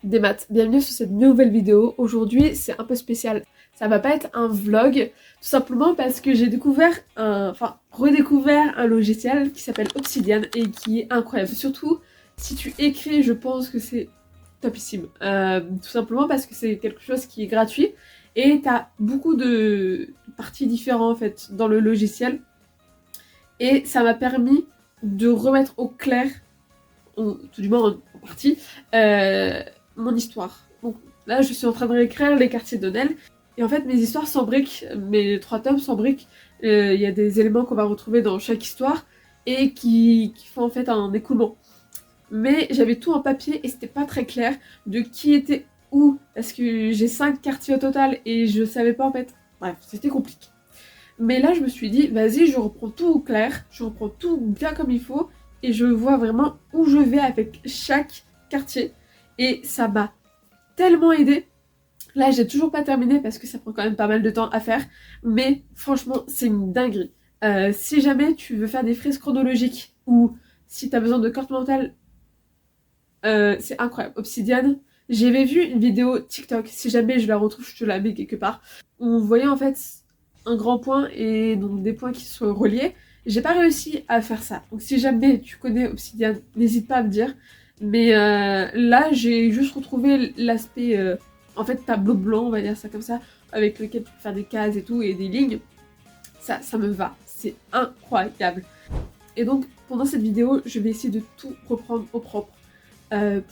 des maths, bienvenue sur cette nouvelle vidéo. Aujourd'hui c'est un peu spécial, ça va pas être un vlog, tout simplement parce que j'ai redécouvert un logiciel qui s'appelle Obsidian et qui est incroyable. Surtout si tu écris, je pense que c'est topissime. Tout simplement parce que c'est quelque chose qui est gratuit et t'as beaucoup de parties différentes en fait dans le logiciel. Et ça m'a permis de remettre au clair, tout du moins en partie, mon histoire. Donc là, je suis en train de réécrire les quartiers d'Honnel. Et en fait, mes histoires s'embriquent, mes 3 tomes s'embriquent. Il y a des éléments qu'on va retrouver dans chaque histoire et qui font en fait un écoulement. Mais j'avais tout en papier et c'était pas très clair de qui était où. Parce que j'ai 5 quartiers au total et je savais pas en fait. Bref, c'était compliqué. Mais là, je me suis dit, vas-y, je reprends tout au clair, je reprends tout bien comme il faut, et je vois vraiment où je vais avec chaque quartier. Et ça m'a tellement aidé. Là, j'ai toujours pas terminé parce que ça prend quand même pas mal de temps à faire, mais franchement, c'est une dinguerie. Si jamais tu veux faire des frises chronologiques ou si t'as besoin de carte mentale, c'est incroyable. Obsidian, j'avais vu une vidéo TikTok, si jamais je la retrouve, je te la mets quelque part, où on voyait en fait un grand point et donc des points qui sont reliés. J'ai pas réussi à faire ça. Donc si jamais tu connais Obsidian, n'hésite pas à me dire. Mais là, j'ai juste retrouvé l'aspect, en fait, tableau blanc, on va dire ça comme ça, avec lequel tu peux faire des cases et tout, et des lignes. Ça me va. C'est incroyable. Et donc, pendant cette vidéo, je vais essayer de tout reprendre au propre.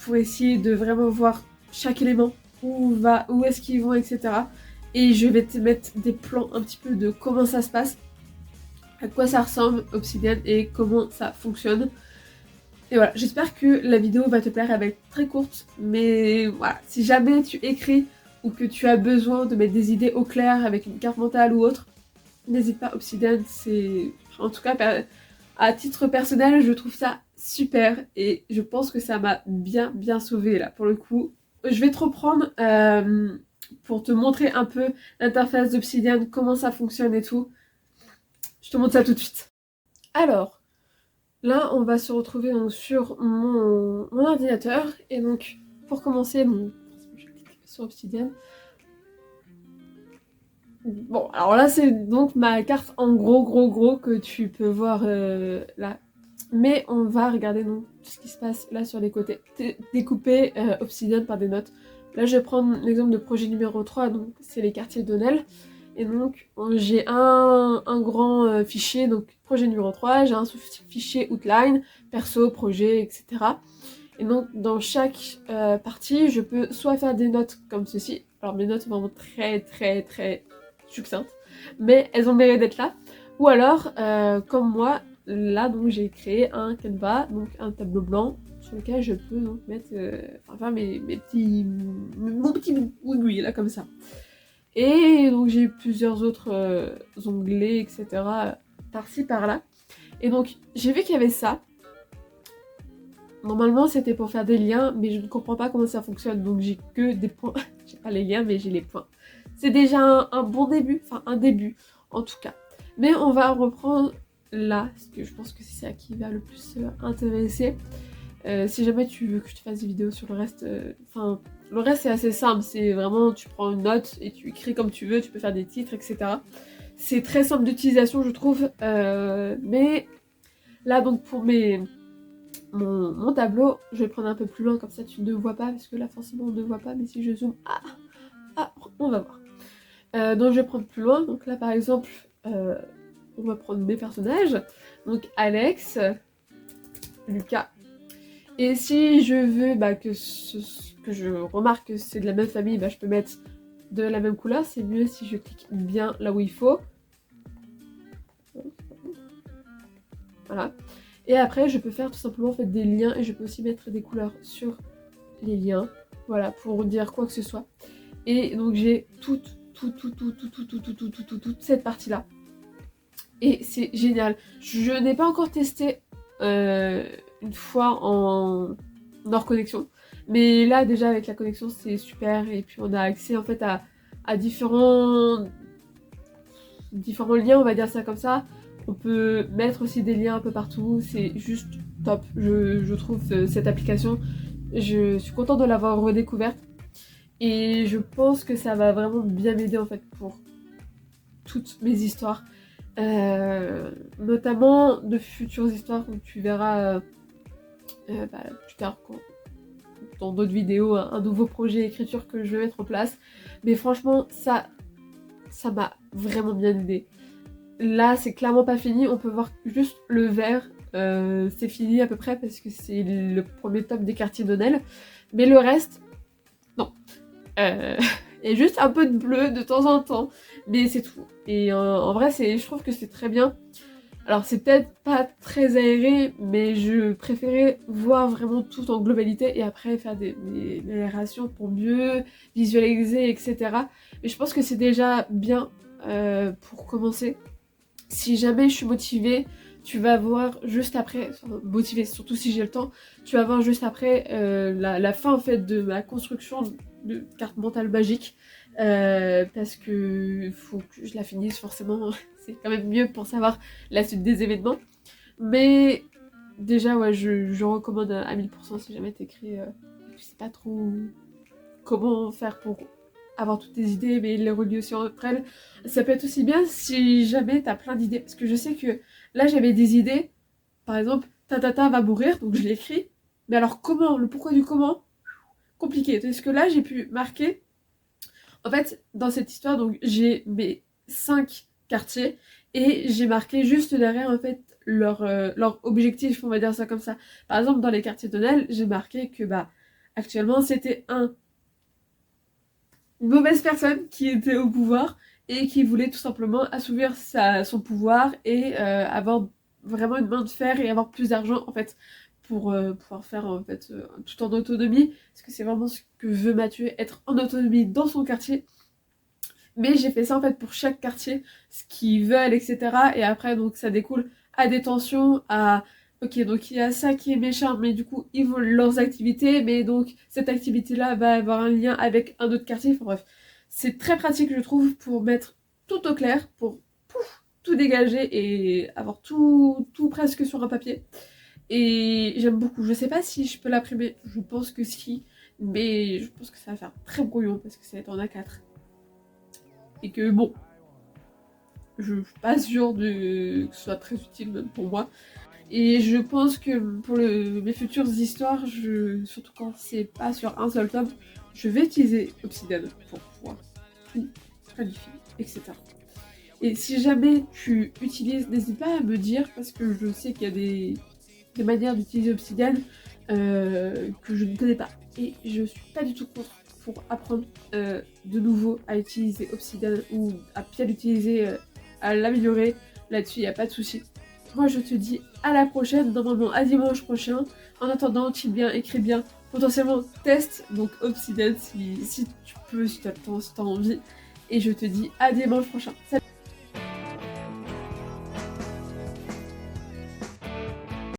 Pour essayer de vraiment voir chaque élément, où est-ce qu'ils vont, etc. Et je vais te mettre des plans un petit peu de comment ça se passe, à quoi ça ressemble Obsidian et comment ça fonctionne. Et voilà, j'espère que la vidéo va te plaire, elle va être très courte, mais voilà, si jamais tu écris ou que tu as besoin de mettre des idées au clair avec une carte mentale ou autre, n'hésite pas, Obsidian, c'est... En tout cas, à titre personnel, je trouve ça super et je pense que ça m'a bien sauvé là, pour le coup. Je vais te reprendre pour te montrer un peu l'interface d'Obsidian, comment ça fonctionne et tout. Je te montre ça tout de suite. Alors, là, on va se retrouver donc, sur mon ordinateur. Et donc, pour commencer, je clique sur Obsidian. Bon, alors là, c'est donc ma carte en gros que tu peux voir là. Mais on va regarder donc ce qui se passe là sur les côtés. Découper Obsidian par des notes. Là, je vais prendre l'exemple de projet numéro 3, donc c'est les quartiers d'Honnel. Et donc, j'ai un grand fichier, donc projet numéro 3, j'ai un sous-fichier outline, perso, projet, etc. Et donc, dans chaque partie, je peux soit faire des notes comme ceci. Alors, mes notes sont vraiment très succinctes, mais elles ont le mérite d'être là. Ou alors, comme moi, là, donc j'ai créé un canevas, donc un tableau blanc sur lequel je peux donc mettre, faire mon petit oui là comme ça. Et donc j'ai plusieurs autres onglets, etc. par-ci par-là. Et donc j'ai vu qu'il y avait ça. Normalement c'était pour faire des liens, mais je ne comprends pas comment ça fonctionne, donc j'ai que des points. J'ai pas les liens, mais j'ai les points. C'est déjà un bon début, enfin un début en tout cas. Mais on va reprendre là, parce que je pense que c'est ça qui va le plus intéresser. Si jamais tu veux que je te fasse des vidéos sur le reste, le reste c'est assez simple, c'est vraiment tu prends une note et tu écris comme tu veux, tu peux faire des titres, etc. C'est très simple d'utilisation je trouve, mais là donc pour mon tableau, je vais le prendre un peu plus loin comme ça tu ne vois pas, parce que là forcément on ne voit pas, mais si je zoome, on va voir. Donc je vais prendre plus loin, donc là par exemple, on va prendre mes personnages, donc Alex, Lucas. Et si je veux que je remarque que c'est de la même famille, je peux mettre de la même couleur. C'est mieux si je clique bien là où il faut. Voilà. Et après, je peux faire tout simplement des liens et je peux aussi mettre des couleurs sur les liens. Voilà, pour dire quoi que ce soit. Et donc j'ai toute cette partie-là. Et c'est génial. Je n'ai pas encore testé une fois en hors connexion. Mais là déjà avec la connexion c'est super et puis on a accès en fait à différents liens, on va dire ça comme ça. On peut mettre aussi des liens un peu partout, c'est juste top. Je trouve cette application Je suis contente de l'avoir redécouverte. Et je pense que ça va vraiment bien m'aider en fait pour toutes mes histoires. Notamment de futures histoires où tu verras plus tard dans d'autres vidéos un nouveau projet d'écriture que je vais mettre en place. Mais franchement, ça m'a vraiment bien aidé. Là, c'est clairement pas fini. On peut voir juste le vert. C'est fini à peu près parce que c'est le premier tome des Quartiers d'Honnel. Mais le reste, non. Et juste un peu de bleu de temps en temps. Mais c'est tout. Et en vrai, je trouve que c'est très bien. Alors c'est peut-être pas très aéré, mais je préférais voir vraiment tout en globalité et après faire des narrations pour mieux visualiser, etc. Mais je pense que c'est déjà bien pour commencer. Si jamais je suis motivée, tu vas voir juste après, motivée surtout si j'ai le temps, tu vas voir juste après la fin en fait de ma construction de carte mentale magique. Parce que faut que je la finisse forcément, c'est quand même mieux pour savoir la suite des événements. Mais déjà ouais, je recommande à 1000% si jamais t'écris, tu sais pas trop comment faire pour avoir toutes tes idées, mais les relier aussi entre elles. Ça peut être aussi bien si jamais t'as plein d'idées, parce que je sais que là j'avais des idées, par exemple, Tatata va mourir, donc je l'écris, mais alors comment, le pourquoi du comment, compliqué. Parce que là j'ai pu marquer, en fait, dans cette histoire, donc j'ai mes 5 quartiers, et j'ai marqué juste derrière, en fait, leur objectif, on va dire ça comme ça. Par exemple, dans les quartiers d'Honnel, j'ai marqué que, actuellement, c'était une mauvaise personne qui était au pouvoir et qui voulait tout simplement assouvir son pouvoir et avoir vraiment une main de fer et avoir plus d'argent en fait pour pouvoir faire en fait tout en autonomie parce que c'est vraiment ce que veut Mathieu, être en autonomie dans son quartier. Mais j'ai fait ça en fait pour chaque quartier, ce qu'ils veulent, etc. Et après donc ça découle à des tensions, à ok, donc il y a ça qui est méchant, mais du coup, ils volent leurs activités, mais donc cette activité-là va avoir un lien avec un autre quartier. Enfin bref, c'est très pratique, je trouve, pour mettre tout au clair, pour tout dégager et avoir tout presque sur un papier. Et j'aime beaucoup. Je sais pas si je peux l'imprimer, je pense que si, mais je pense que ça va faire très brouillon parce que ça va être en A4. Et que bon, je suis pas sûre que ce soit très utile même pour moi. Et je pense que pour mes futures histoires, surtout quand c'est pas sur un seul tome, je vais utiliser Obsidian pour pouvoir tout planifier, etc. Et si jamais tu utilises, n'hésite pas à me dire, parce que je sais qu'il y a des manières d'utiliser Obsidian que je ne connais pas. Et je suis pas du tout contre pour apprendre de nouveau à utiliser Obsidian ou à bien l'utiliser, à l'améliorer. Là-dessus, il n'y a pas de souci. Moi, je te dis à la prochaine, normalement à dimanche prochain. En attendant, chill bien, écris bien. Potentiellement, teste donc Obsidian si tu peux, si tu as le temps, si tu as envie. Et je te dis à dimanche prochain. Salut!